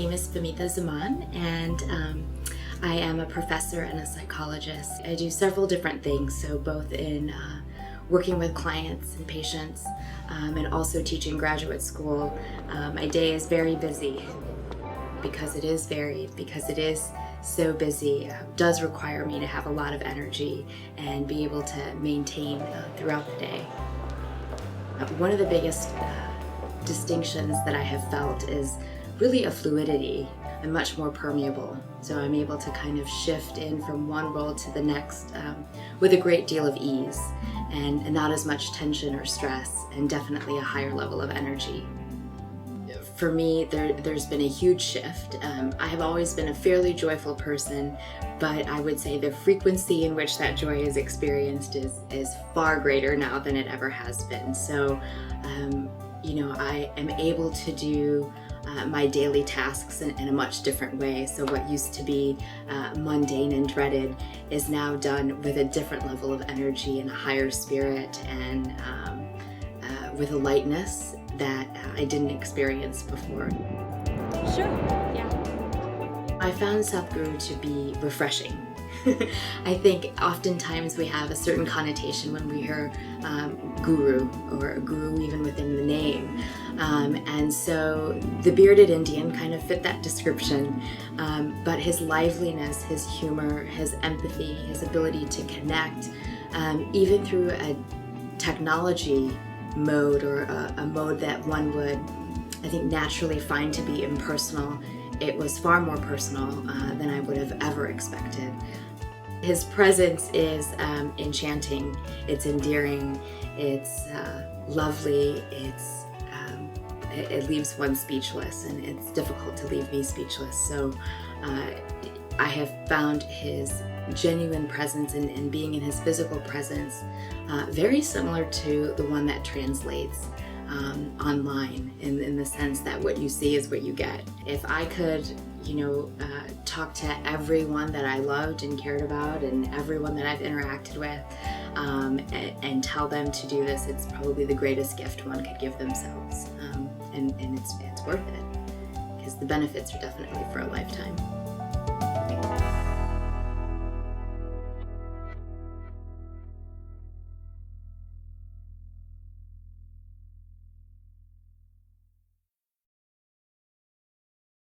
name is Fahmida Zaman, and I am a professor and a psychologist. I do several different things, so both in working with clients and patients and also teaching graduate school. My day is very busy because it is varied, because it is so busy. It does require me to have a lot of energy and be able to maintain throughout the day. One of the biggest distinctions that I have felt is really a fluidity. I'm much more permeable, so I'm able to kind of shift in from one role to the next with a great deal of ease and not as much tension or stress, and definitely a higher level of energy. For me, there's been a huge shift. I have always been a fairly joyful person, but I would say the frequency in which that joy is experienced is far greater now than it ever has been. So, I am able to do my daily tasks in a much different way. So what used to be mundane and dreaded is now done with a different level of energy and a higher spirit, and with a lightness that I didn't experience before. Sure, yeah. I found Sadhguru to be refreshing. I think oftentimes we have a certain connotation when we hear guru, or guru even within the name. And so the bearded Indian kind of fit that description, but his liveliness, his humor, his empathy, his ability to connect, even through a technology mode, or a mode that one would, I think, naturally find to be impersonal, it was far more personal than I would have ever expected. His presence is enchanting, it's endearing, it's lovely, it leaves one speechless, and it's difficult to leave me speechless. So I have found his genuine presence and being in his physical presence very similar to the one that translates online, in the sense that what you see is what you get. If I could, talk to everyone that I loved and cared about, and everyone that I've interacted with, and tell them to do this, it's probably the greatest gift one could give themselves, and it's worth it, because the benefits are definitely for a lifetime.